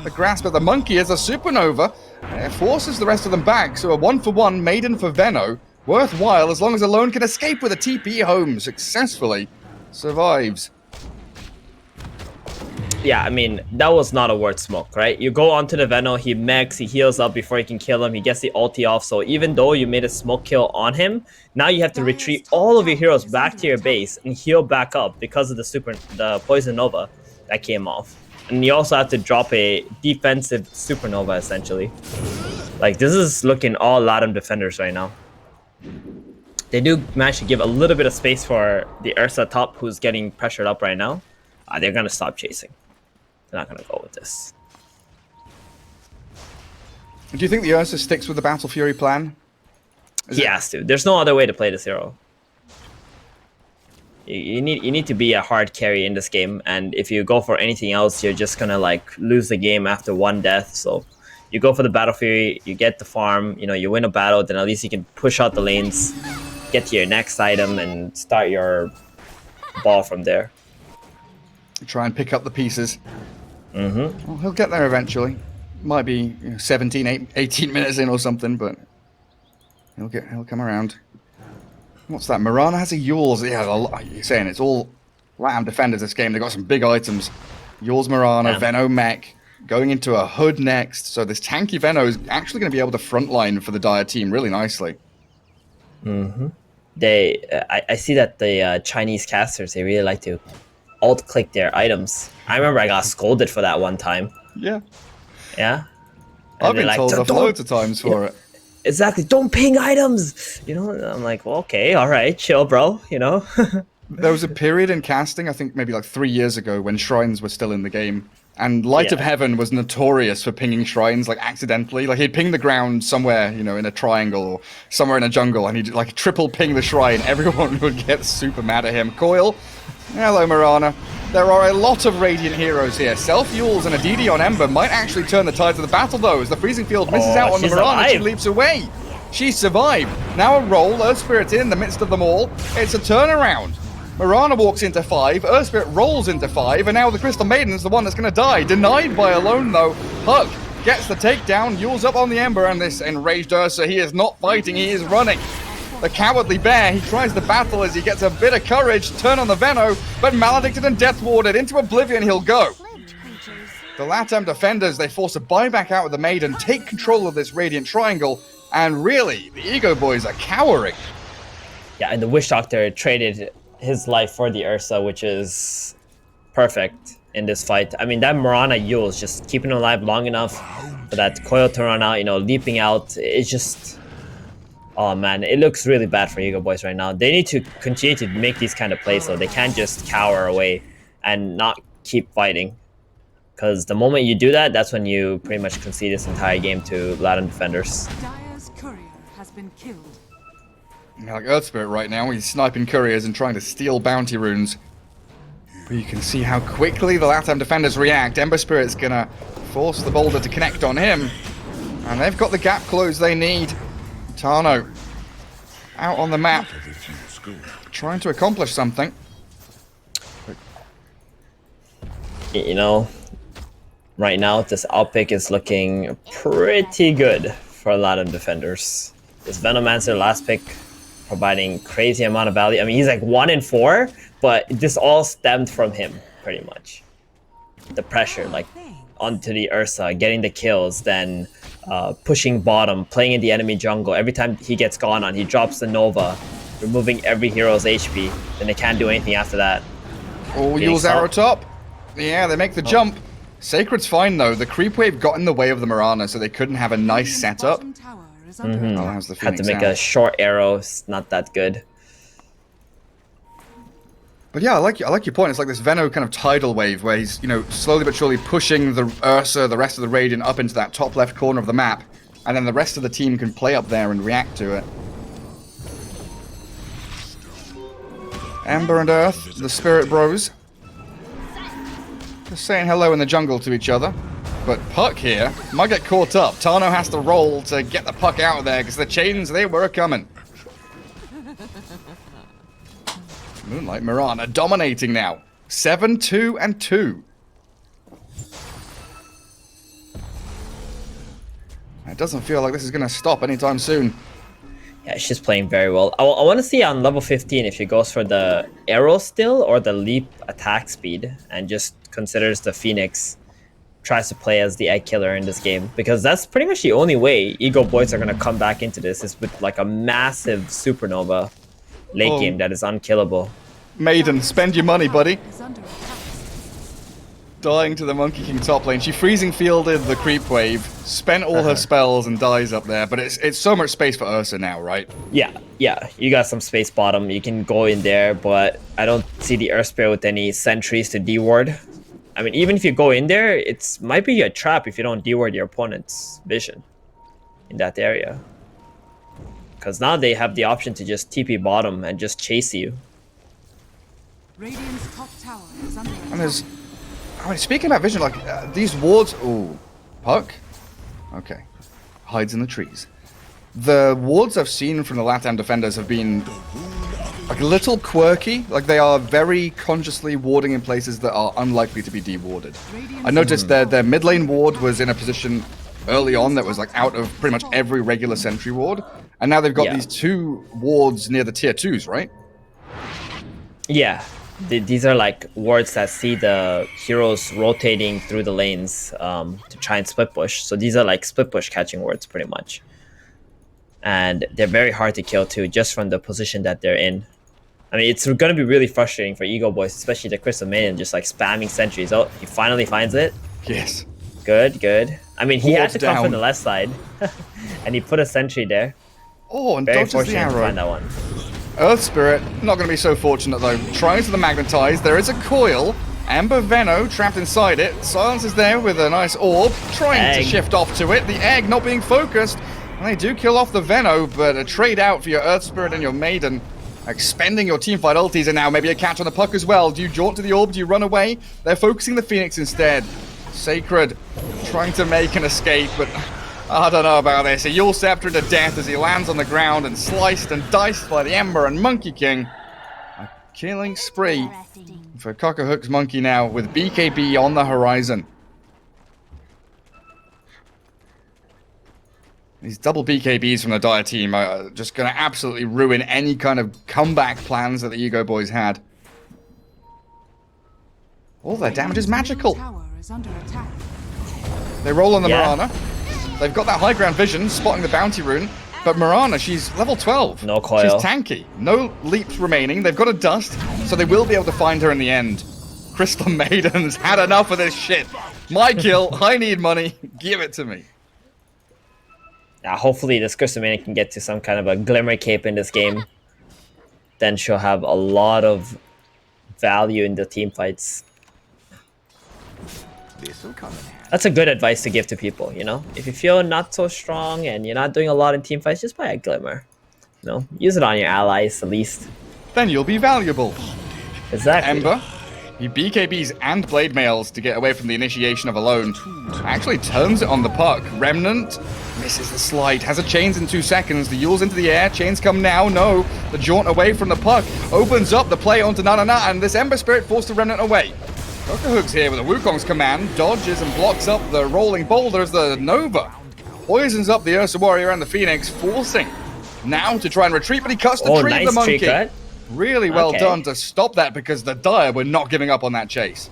the grasp of the Monkey as a Supernova. It forces the rest of them back, so a 1-for-1 Maiden for Veno. Worthwhile as long as Alone can escape with a TP home successfully. Survives. Yeah, I mean, that was not a word smoke, right? You go onto the Veno, he mechs, he heals up before he can kill him, he gets the ulti off, so even though you made a smoke kill on him, now you have to retreat all of your heroes back to your base and heal back up because of the Poison Nova that came off. And you also have to drop a defensive Supernova, essentially. Like, this is looking all Latam defenders right now. They do manage to give a little bit of space for the Ursa top, who's getting pressured up right now. They're going to stop chasing. They're not going to go with this. Do you think the Ursa sticks with the Battle Fury plan? He has to. There's no other way to play this hero. You need to be a hard carry in this game, and if you go for anything else, you're just gonna like lose the game after 1 death. So you go for the Battle Fury, you get the farm, you win a battle, then at least you can push out the lanes, get to your next item, and start your ball from there. Try and pick up the pieces. Well, he'll get there eventually. Might be 17, 18 minutes in or something, but he'll come around. What's that? Mirana has a Yules. Yeah, you're saying it's all Latam defenders this game. They've got some big items. Yules, Mirana, Yeah. Veno mech, going into a Hood next. So this tanky Veno is actually going to be able to frontline for the Dire team really nicely. I see that the Chinese casters, they really like to alt-click their items. I remember I got scolded for that one time. Yeah. Yeah. I've been told off loads of times for it. Exactly. Don't ping items. You know, I'm like, well, okay, all right, chill, bro. You know. There was a period in casting, I think maybe like 3 years ago, when shrines were still in the game. And Light of Heaven was notorious for pinging shrines, like, accidentally. Like, he'd ping the ground somewhere, you know, in a triangle or somewhere in a jungle, and he'd, like, triple ping the shrine. Everyone would get super mad at him. Coil. Hello, Mirana. There are a lot of Radiant heroes here. Self-Yules and a DD on Ember might actually turn the tides of the battle, though, as the Freezing Field misses out on the Mirana. She leaps away. She survived. Now a roll. Earth Spirit in the midst of them all. It's a turnaround. Mirana walks into 5, Earth Spirit rolls into 5, and now the Crystal Maiden's the one that's going to die. Denied by Alone, though. Puck gets the takedown, Yules up on the Ember, and this enraged Ursa, he is not fighting, he is running. The Cowardly Bear, he tries to battle as he gets a bit of courage, turn on the Veno, but Maledicted and Death Warded, into Oblivion he'll go. The Latam defenders, they force a buyback out with the Maiden, take control of this Radiant Triangle, and really, the Ego Boys are cowering. Yeah, and the Witch Doctor traded his life for the Ursa, which is perfect in this fight. I mean, that Mirana Yules just keeping him alive long enough for that coil to run out, you know, leaping out. It's just, oh man, it looks really bad for EGOBOYS right now. They need to continue to make these kind of plays, so they can't just cower away and not keep fighting. Because the moment you do that, that's when you pretty much concede this entire game to Latam defenders. Dire's courier has been killed. Like Earth Spirit right now, he's sniping couriers and trying to steal bounty runes. But you can see how quickly the Latam defenders react. Ember Spirit's gonna force the boulder to connect on him. And they've got the gap close they need. Tano out on the map, trying to accomplish something. You know, right now this outpick is looking pretty good for Latam defenders. This Venomancer last pick providing crazy amount of value. I mean, he's like 1 in 4, but this all stemmed from him, pretty much. The pressure, like, onto the Ursa, getting the kills, then pushing bottom, playing in the enemy jungle. Every time he gets gone on, he drops the Nova, removing every hero's HP. Then they can't do anything after that. Oh, Yule's arrow top. Yeah, they make the jump. Sacred's fine, though. The creep wave got in the way of the Mirana, so they couldn't have a nice setup. Allows the Had to Phoenix make out. a short arrow. It's not that good. But yeah, I like your point. It's like this Veno kind of tidal wave where he's, you know, slowly but surely pushing the Ursa, the rest of the Radiant, up into that top left corner of the map, and then the rest of the team can play up there and react to it. Ember and Earth, the Spirit Bros, just saying hello in the jungle to each other. But Puck here might get caught up. Tano has to roll to get the Puck out of there because the chains, they were coming. Moonlight Mirana dominating now. 7-2-2. It doesn't feel like this is going to stop anytime soon. Yeah, she's playing very well. I want to see on level 15 if she goes for the arrow still or the leap attack speed and just considers the Phoenix, tries to play as the egg killer in this game, because that's pretty much the only way EGOBOYS are going to come back into this is with like a massive supernova late game that is unkillable. Maiden, spend your money, buddy. Is under attack. Dying to the Monkey King top lane. She freezing fielded the creep wave, spent all her spells and dies up there, but it's so much space for Ursa now, right? Yeah, you got some space bottom. You can go in there, but I don't see the Earth Spirit with any sentries to deward. I mean, even if you go in there, it might be a trap if you don't deward your opponent's vision in that area. Because now they have the option to just TP bottom and just chase you. Radiant's top tower is under attack. And there's... I mean, speaking about vision, like, these wards... Ooh. Puck? Okay. Hides in the trees. The wards I've seen from the Latam defenders have been like a little quirky. Like, they are very consciously warding in places that are unlikely to be dewarded. I noticed their mid lane ward was in a position early on that was like out of pretty much every regular sentry ward. And now they've got these 2 wards near the tier 2s, right? Yeah. These are like wards that see the heroes rotating through the lanes to try and split push. So these are like split push catching wards pretty much. And they're very hard to kill too, just from the position that they're in. I mean, it's going to be really frustrating for EGOBOYS, especially the Crystal Maiden, just like spamming sentries. Oh, he finally finds it. Yes. Good, good. I mean, he had to come down. from the left side, and he put a sentry there. Oh, and Very dodges the fortunate to arrow. find that one. Earth Spirit, not going to be so fortunate though. Tries to the magnetize. There is a coil. Ember Veno trapped inside it. Silence is there with a nice orb. Trying to shift off to it. The egg not being focused. And they do kill off the Veno, but a trade out for your Earth Spirit and your Maiden. Expending your teamfight ultis, and now maybe a catch on the puck as well. Do you jaunt to the orb? Do you run away? They're focusing the Phoenix instead. Sacred trying to make an escape, but I don't know about this. A Yule Scepter to death as he lands on the ground and sliced and diced by the Ember and Monkey King. A killing spree for Cockahook's Monkey now with BKB on the horizon. These double BKBs from the Dire team are just going to absolutely ruin any kind of comeback plans that the EGOBOYS had. All their damage is magical. Tower is under attack. They roll on the Yeah. Mirana. They've got that high ground vision, spotting the bounty rune. But Mirana, she's level 12. No coil. She's tanky. No leaps remaining. They've got a dust, so they will be able to find her in the end. Crystal Maiden's had enough of this shit. My kill. I need money. Give it to me. Yeah, hopefully this Crystal Maiden can get to some kind of a glimmer cape in this game. Then she'll have a lot of value in the team fights. That's a good advice to give to people, you know? If you feel not so strong and you're not doing a lot in team fights, just buy a glimmer. You know? Use it on your allies at least. Then you'll be valuable. Exactly. Ember, he BKBs and blade mails to get away from the initiation of Alone. Actually turns it on the puck. Remnant misses the slide. Has a chains in 2 seconds. The Yule's into the air. Chains come now. No. The jaunt away from the puck. Opens up the play onto Nanana. And this Ember Spirit forced the Remnant away. Cockahook's here with a Wukong's command. Dodges and blocks up the rolling boulders. The Nova poisons up the Ursa Warrior and the Phoenix. Forcing now to try and retreat. But he cuts the tree of the nice monkey. tree cut. Really well Okay. done to stop that because the Dire were not giving up on that chase.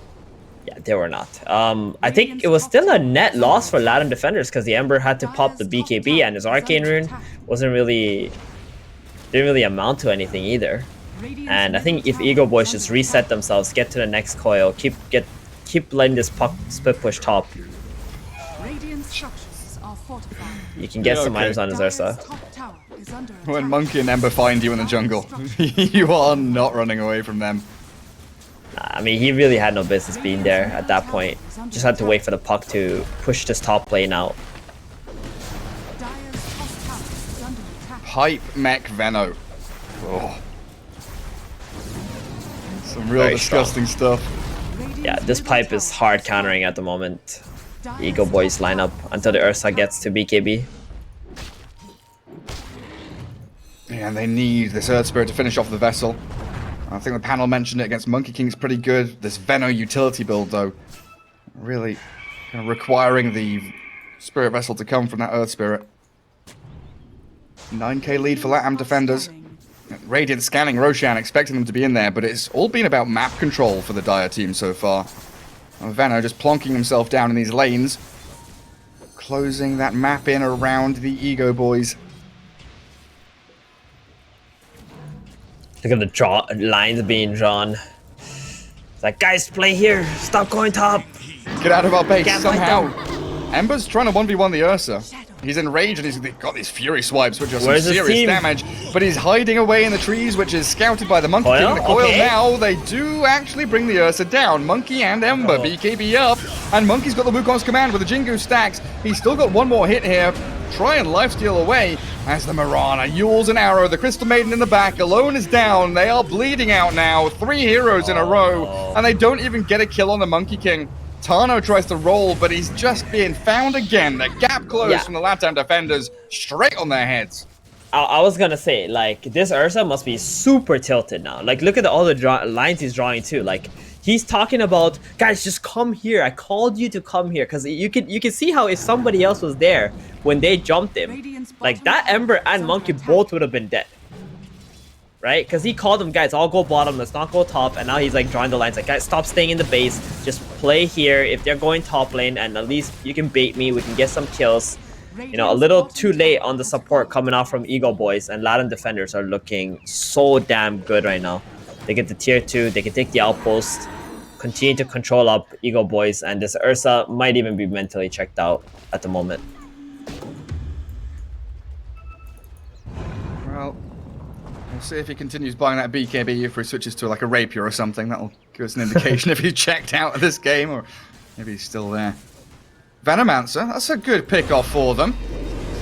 Yeah, they were not. I think it was still a net loss for Latam defenders because the Ember had to pop the BKB and his Arcane Rune didn't really amount to anything either. And I think if EGOBOYS just reset themselves, get to the next coil, keep letting this puck split push top, Radiant structures are fortified. you can get Yeah, some okay. items on his Ursa. Dire's top tower is under When attack. Monkey and Ember find you in the jungle, you are not running away from them. I mean, he really had no business being there at that point. Just had to wait for the puck to push this top lane out. Dire's top tower is under attack. Hype Mech Veno. Oh. Some real Very disgusting stuff. Yeah, this pipe is hard countering at the moment. The EGOBOYS line up until the Ursa gets to BKB. And they need this Earth Spirit to finish off the vessel. I think the panel mentioned it against Monkey King's pretty good. This Veno utility build, though, really kind of requiring the Spirit Vessel to come from that Earth Spirit. 9k lead for Latam defenders. Radiant scanning Roshan, expecting them to be in there, but it's all been about map control for the Dire team so far. Veno just plonking himself down in these lanes, closing that map in around the EGOBOYS. Look at the lines being drawn. It's like, guys, play here. Stop going top. Get out of our base Can't fight somehow. Ember's trying to 1v1 the Ursa. He's enraged and he's got these Fury Swipes, which are some Where's his serious team? damage. But he's hiding away in the trees, which is scouted by the Monkey Coil? King. The coil Okay. now, they do actually bring the Ursa down. Monkey and Ember, Oh. BKB up. And Monkey's got the Wukong's command with the Jingu stacks. He's still got one more hit here. Try and lifesteal away as the Mirana Yules an arrow. The Crystal Maiden in the back. Alone is down. They are bleeding out now. 3 heroes in a row. And they don't even get a kill on the Monkey King. Tano tries to roll, but he's just being found again. The gap closed Yeah. from the Latam defenders, straight on their heads. I was gonna say, like, this Ursa must be super tilted now. Like, look at all the lines he's drawing too. Like, he's talking about, guys, just come here. I called you to come here, because you can see how if somebody else was there when they jumped him, like that Ember and Monkey both would have been dead. Right? Because he called them, guys, I'll go bottom, let's not go top. And now he's like drawing the lines, like, guys, stop staying in the base. Just play here if they're going top lane, and at least you can bait me. We can get some kills. you know, a little too late on the support coming out from EGOBOYS, and Latam defenders are looking so damn good right now. They get the tier 2, they can take the outpost, continue to control up EGOBOYS, and this Ursa might even be mentally checked out at the moment. Well, we'll see if he continues buying that BKB, if he switches to like a rapier or something. That'll give us an indication if he's checked out of this game or maybe he's still there. Venomancer, that's a good pick-off for them.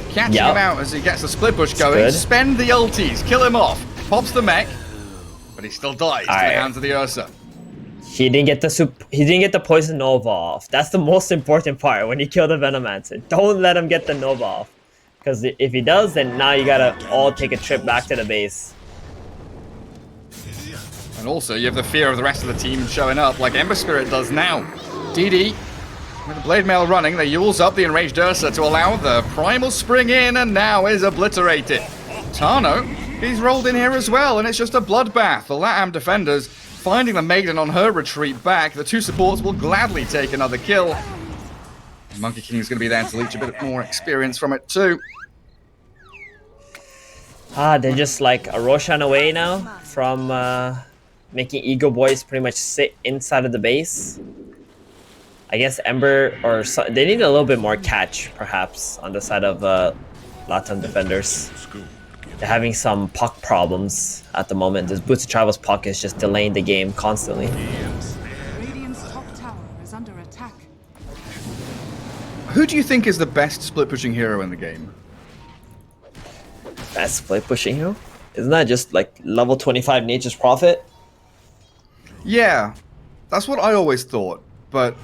Catching him out as he gets the split push going. Good. Spend the ulties, kill him off. Pops the mech, but he still dies to the hands of the Ursa. He didn't get the poison Nova off. That's the most important part when you kill the Venomancer. Don't let him get the Nova off. Because if he does, then now you gotta all take a trip back to the base. And also, you have the fear of the rest of the team showing up, like Ember Spirit does now. DD, with the Blade Mail running, they Yules up the enraged Ursa to allow the Primal Spring in, and now is obliterated. Tano, he's rolled in here as well, and it's just a bloodbath. The Latam defenders finding the Maiden on her retreat back. The two supports will gladly take another kill. Monkey King is going to be there to leech a bit more experience from it too. They're just like a Roshan away now from making EGOBOYS pretty much sit inside of the base. I guess Ember or they need a little bit more catch, perhaps, on the side of Latam defenders. They're having some puck problems at the moment. This Boots of Travel's puck is just delaying the game constantly. Radiant's top tower is under attack. Who do you think is the best split pushing hero in the game? Best split pushing hero? Isn't that just like level 25 Nature's Prophet? Yeah, that's what I always thought, but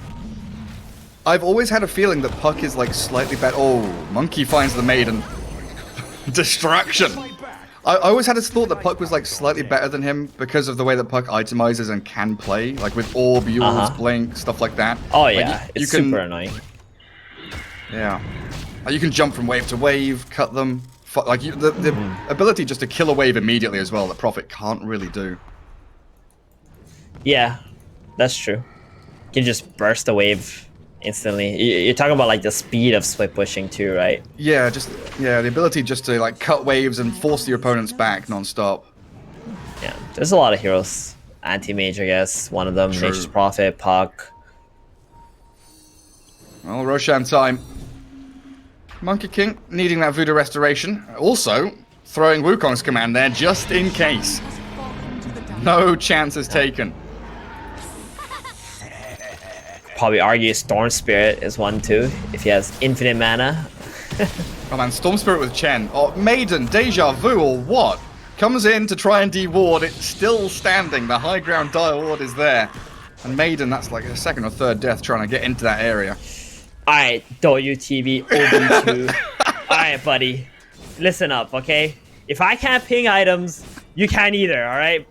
I've always had a feeling that Puck is like slightly better. Oh, Monkey finds the Maiden. Destruction! I always had this thought that Puck was like slightly better than him because of the way that Puck itemizes and can play, like with Orb, Yules, Blink, stuff like that. Oh like, yeah, it's super annoying. Yeah. Like, you can jump from wave to wave, cut them. Like the ability just to kill a wave immediately as well that Prophet can't really do. Yeah, that's true. You can just burst a wave instantly. You're talking about like the speed of split pushing too, right? Yeah, the ability just to like cut waves and force your opponents back non-stop. Yeah, there's a lot of heroes. Anti-mage, I guess, one of them. True. Nature's Prophet, Puck. Well, Roshan time. Monkey King needing that Voodoo Restoration. Also, throwing Wukong's command there just in case. No chances taken. Probably argue Storm Spirit is one too, if he has infinite mana. Oh man, Storm Spirit with Chen. Oh, Maiden, Deja Vu or what? Comes in to try and de-ward. It's still standing. The high ground dire ward is there. And Maiden, that's like a second or third death trying to get into that area. Alright, WTB, OB2. Alright, buddy. Listen up, okay? If I can't ping items, you can't either, alright?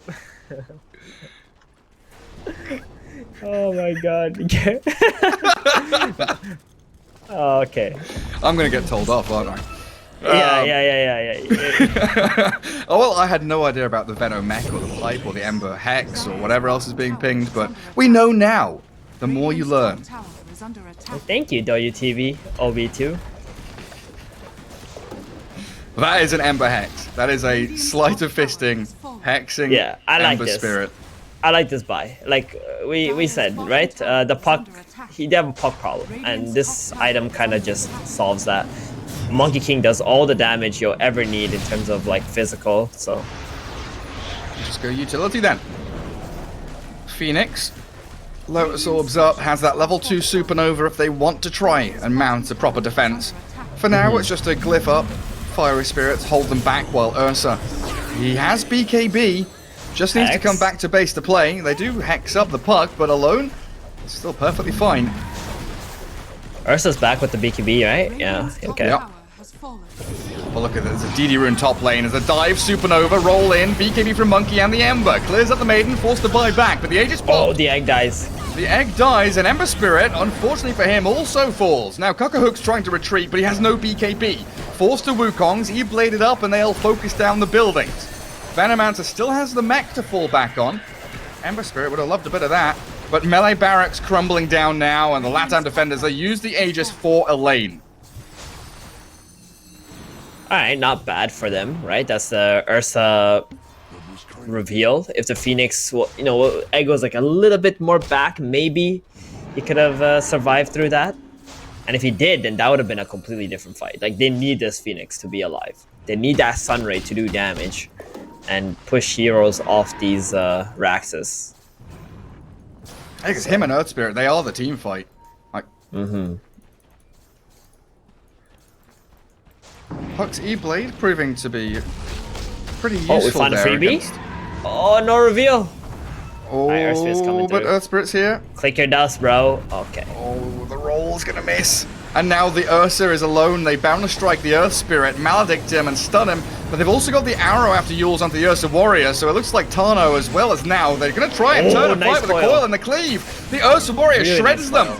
Oh my god. Oh, okay. I'm gonna get told off, aren't I? Yeah. Oh, well, I had no idea about the Venom mech or the pipe or the Ember Hex or whatever else is being pinged, but we know now. The more you learn. Thank you, WTV, OB2. That is an Ember Hex. That is a sleight of fisting, hexing I like Ember this. Spirit. I like this buy. Like we said, right? The puck, they have a puck problem, and this item kind of just solves that. Monkey King does all the damage you'll ever need in terms of like physical. So just go utility then. Phoenix. Lotus Orbs up, has that level 2 Supernova if they want to try and mount a proper defense. For now, it's just a glyph up. Fiery Spirits hold them back while Ursa. He has BKB. Just needs to come back to base to play. They do hex up the puck, but alone, it's still perfectly fine. Ursa's back with the BKB, right? Yeah, okay. Yep. Well, look at this. There's a DD Rune top lane. As a dive Supernova, roll in. BKB from Monkey and the Ember. Clears up the Maiden, forced to buy back, but the Aegis popped. Oh, the egg dies. The egg dies, and Ember Spirit, unfortunately for him, also falls. Now, Cuckahook's trying to retreat, but he has no BKB. Forced to Wukong's, he bladed up, and they'll focus down the buildings. Venomancer still has the mech to fall back on. Ember Spirit would have loved a bit of that. But melee barracks crumbling down now, and the Latam defenders, they use the Aegis for a lane. All right, not bad for them, right? That's the Ursa reveal. If the Phoenix, you know, Ego's like a little bit more back, maybe he could have survived through that. And if he did, then that would have been a completely different fight. Like, they need this Phoenix to be alive. They need that Sunray to do damage and push heroes off these Raxes. I think it's him and Earth Spirit. They are the team fight. Like, Puck's E-Blade proving to be pretty useful. Oh, we found a there freebie? against... Oh, no reveal. Oh, Right, Earth Spirit's coming but through. Earth Spirit's here. Click your dust, bro. Okay. Oh, the roll's gonna miss. And now the Ursa is alone. They bound to strike the Earth Spirit, maledict him and stun him. But they've also got the arrow after Yules onto the Ursa Warrior. So it looks like Tano, as well as now, they're gonna try and turn and nice fight with the coil. coil and the cleave. The Ursa Warrior Really shreds nice them.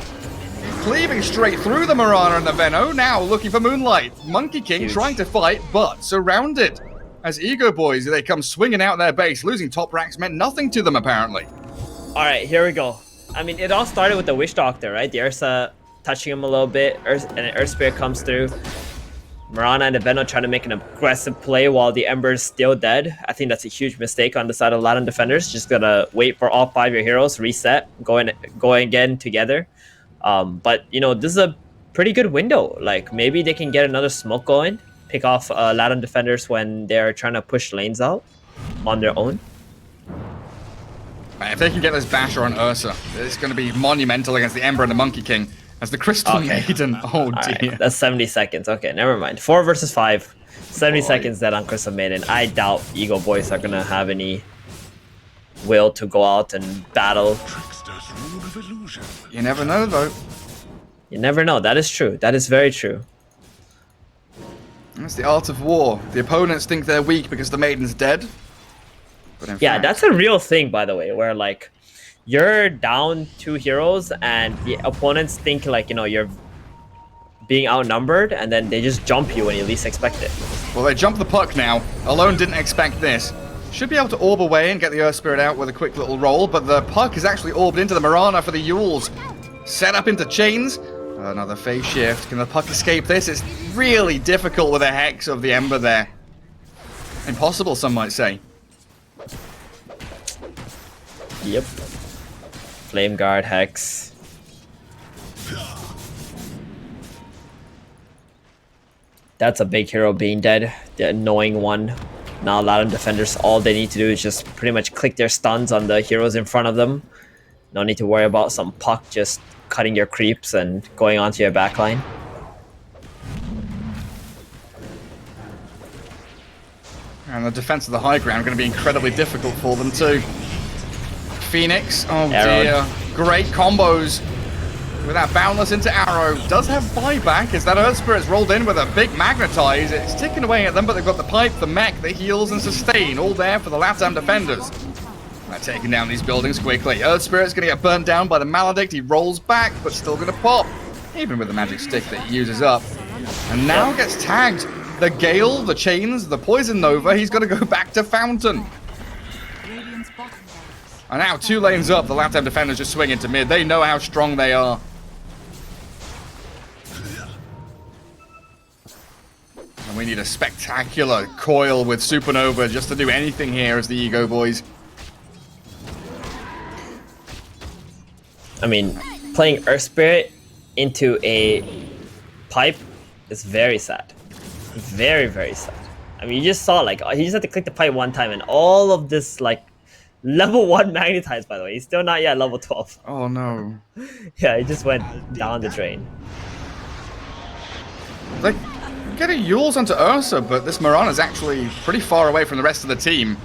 Cleaving straight through the Mirana and the Venno. Now looking for Moonlight. Monkey King Huge. trying to fight, but surrounded. As EGOBOYS, they come swinging out their base. Losing top racks meant nothing to them, apparently. All right, here we go. I mean, it all started with the Witch Doctor, right? The Ursa touching him a little bit, and an Earth Spirit comes through. Mirana and the Venno trying to make an aggressive play while the Ember's still dead. I think that's a huge mistake on the side of Latam defenders. Just gonna wait for all 5 of your heroes, reset, going again together. But, you know, this is a pretty good window. Like, maybe they can get another smoke going, pick off Latam defenders when they're trying to push lanes out on their own. If they can get this basher on Ursa, it's going to be monumental against the Ember and the Monkey King. As the Crystal Maiden, oh dear. Right, that's 70 seconds. Okay, never mind. 4 versus 5. 70 seconds dead on Crystal Maiden. I doubt EGOBOYS are going to have any will to go out and battle. You never know, though. You never know. That is true. That is very true. That's the art of war. The opponents think they're weak because the Maiden's dead. But in Yeah, fact, that's a real thing, by the way, where, like, you're down 2 heroes and the opponents think, like, you know, you're being outnumbered, and then they just jump you when you least expect it. well, they jump the puck now. Alone didn't expect this. Should be able to orb away and get the Earth Spirit out with a quick little roll, but the puck is actually orbed into the Mirana for the Yules. Set up into chains. Another phase shift. Can the puck escape this? It's really difficult with a Hex of the Ember there. Impossible, some might say. Yep. Flame Guard, Hex. That's a big hero being dead. The annoying one. Now Latam defenders, all they need to do is just pretty much click their stuns on the heroes in front of them. No need to worry about some puck just cutting your creeps and going onto your backline. And the defense of the high ground going to be incredibly difficult for them too. Phoenix, oh Arrow. dear. Great combos. With that Boundless into Arrow. Does have buyback as that Earth Spirit's rolled in with a big Magnetize. It's ticking away at them, but they've got the pipe, the mech, the heals, and sustain. All there for the Latam defenders. They're taking down these buildings quickly. Earth Spirit's going to get burnt down by the Maledict. He rolls back, but still going to pop. Even with the magic stick that he uses up. And now gets tagged. The Gale, the Chains, the Poison Nova. He's going to go back to Fountain. Radiant's bottom barracks. And now 2 lanes up, the Latam defenders just swing into mid. They know how strong they are. And we need a spectacular coil with Supernova just to do anything here as the EGOBOYS. I mean, playing Earth Spirit into a pipe is very sad. Very, very sad. I mean, you just saw, like, he just had to click the pipe one time and all of this, like, level 1 magnetized, by the way. He's still not yet level 12. Oh no. Yeah, he just went down the drain. Like, getting Yules onto Ursa, but this Mirana's actually pretty far away from the rest of the team.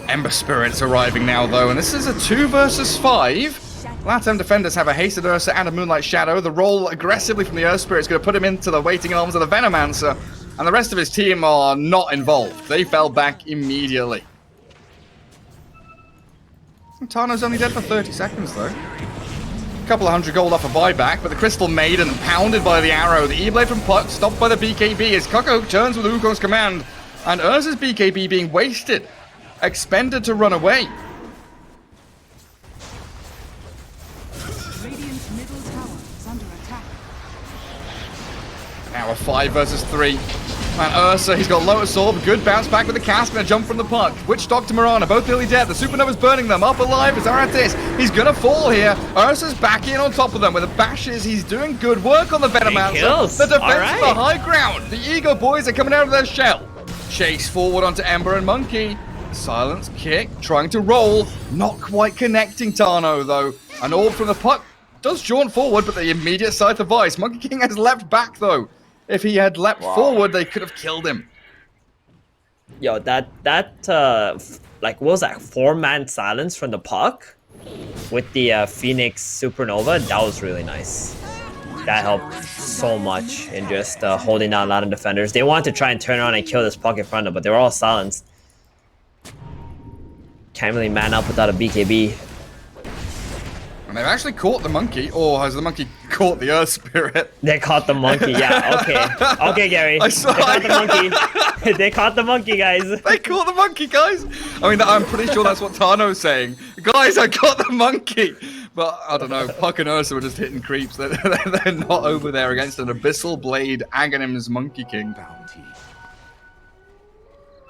Ember Spirit's arriving now, though, and this is a 2 versus 5. Latam defenders have a hasted Ursa and a Moonlight Shadow. The roll aggressively from the Earth Spirit is going to put him into the waiting arms of the Venomancer, and the rest of his team are not involved. They fell back immediately. Tano's only dead for 30 seconds, though. A couple of 100 gold off a buyback, but the Crystal Maiden pounded by the arrow. The E-Blade from Puck stopped by the BKB as Koko turns with Wukong's command, and Ursa's BKB being wasted, expended to run away. Radiant's middle tower is under attack. Now a 5 versus 3. And Ursa, he's got Lotus Orb, good bounce back with the cast and a jump from the puck. Witch Doctor Mirana, both nearly dead. The Supernova's burning them. Up alive is Aratis. He's gonna fall here. Ursa's back in on top of them with the bashes. He's doing good work on the Venomancer. The defense is the high ground. The Ego Boys are coming out of their shell. Chase forward onto Ember and Monkey. Silence kick, trying to roll. Not quite connecting Tano, though. An orb from the puck does jaunt forward, but the immediate Scythe of Ice. Monkey King has leapt back, though. If he had leapt forward, they could have killed him. Yo, that like, what was that? 4-man silence from the puck with the Phoenix Supernova. That was really nice. That helped so much in just holding down Latam defenders. They wanted to try and turn around and kill this puck in front of them, but they were all silenced. Can't really man up without a BKB. And they've actually caught the monkey, or has the monkey caught the Earth Spirit? They caught the monkey, yeah, okay. Okay, Gary. They caught the monkey. They caught the monkey, guys. They caught the monkey, guys. I mean, I'm pretty sure that's what Tano's saying. Guys, I caught the monkey. But, I don't know, Puck and Ursa were just hitting creeps. They're not over there against an Abyssal Blade Aghanim's Monkey King.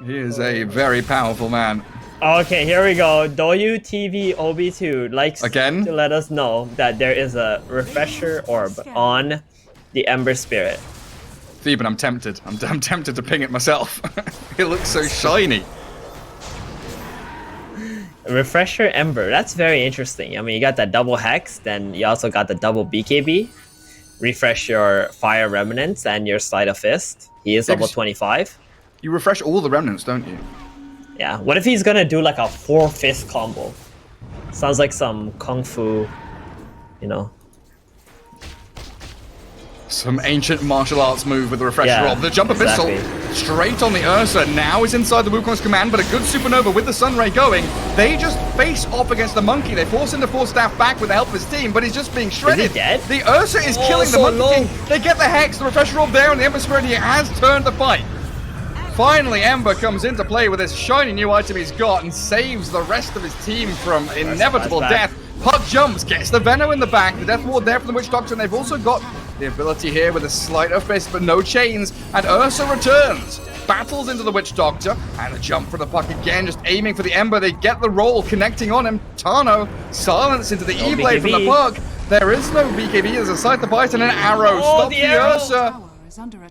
He is a very powerful man. Okay, here we go. WTV OB2 likes Again? to let us know that there is a refresher orb on the Ember Spirit. Theban, I'm tempted. I'm tempted to ping it myself. It looks so shiny. Refresher Ember, that's very interesting. I mean, you got that double Hex, then you also got the double BKB. Refresh your Fire Remnants and your Sleight of Fist. He is level 25. You refresh all the remnants, don't you? Yeah, what if he's gonna do like a 4-fist combo? Sounds like some kung fu, you know. Some ancient martial arts move with the refresher roll. The jump abyssal straight on the Ursa. Now is inside the Wukong's command, but a good supernova with the Sunray going. They just face off against the monkey. They force him to force staff back with the help of his team, but he's just being shredded. Is he dead? The Ursa is killing the monkey king. They get the Hex, the refresher orb there, and the Ember Spirit. He has turned the fight. Finally, Ember comes into play with this shiny new item he's got and saves the rest of his team from inevitable death. Puck jumps, gets the Venom in the back, the Death Ward there from the Witch Doctor, and they've also got the ability here with a Sleight of Fist, but no chains, and Ursa returns. Battles into the Witch Doctor, and a jump from the Puck again, just aiming for the Ember. They get the roll, connecting on him. Tano, silence into the E-Blade from the Puck. There is no BKB, there's a Scythe of Bite and an arrow. Stop the Ursa.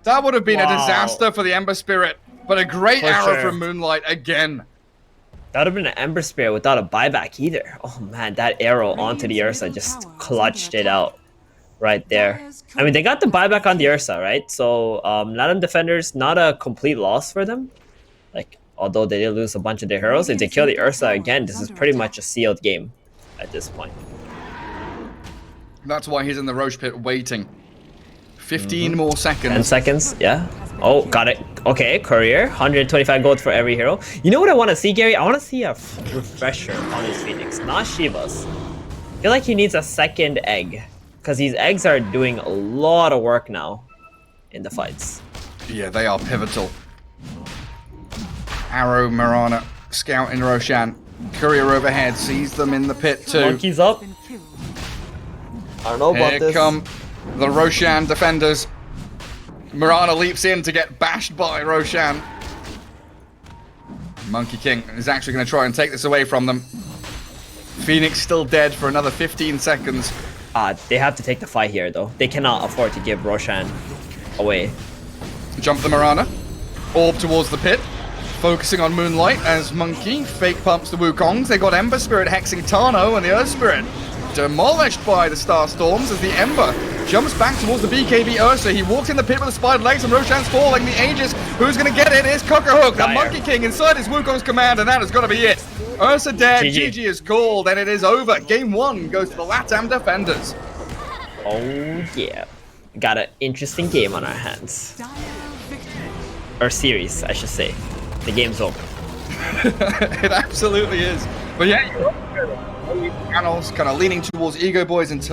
That would have been a disaster for the Ember Spirit. But a great arrow from Moonlight again. That would have been an Ember Spirit without a buyback either. Oh man, that arrow onto the Ursa just clutched it out right there. I mean, they got the buyback on the Ursa, right? So, Latam defenders, not a complete loss for them. Like, although they did lose a bunch of their heroes, if they kill the Ursa again, this is pretty much a sealed game at this point. That's why he's in the Roche Pit waiting. 15 more seconds. 10 seconds, yeah. Oh, got it. Okay, Courier. 125 gold for every hero. You know what I want to see, Gary? I want to see a refresher on his Phoenix, not Shiva's. I feel like he needs a second egg, because these eggs are doing a lot of work now in the fights. Yeah, they are pivotal. Arrow, Mirana, Scout in Roshan. Courier overhead, sees them in the pit too. Monkey's up. I don't know about this. Here come the Roshan defenders. Mirana leaps in to get bashed by Roshan. Monkey King is actually going to try and take this away from them. Phoenix still dead for another 15 seconds. They have to take the fight here, though. They cannot afford to give Roshan away. Jump the Mirana. Orb towards the pit. Focusing on Moonlight as Monkey fake pumps the Wukongs. They got Ember Spirit hexing Tano and the Earth Spirit. Demolished by the Star Storms as the Ember jumps back towards the BKB Ursa. He walks in the pit with the spied legs and Roshan's falling. The Aegis, who's going to get it? Is Cockerhook, the Monkey King inside his Wukong's command, and that has got to be it. Ursa dead, GG is called, and it is over. Game 1 goes to the Latam defenders. Oh yeah, got an interesting game on our hands. Or series, I should say. The game's over. It absolutely is. But yeah, panels kind of leaning towards EGOBOYS in terms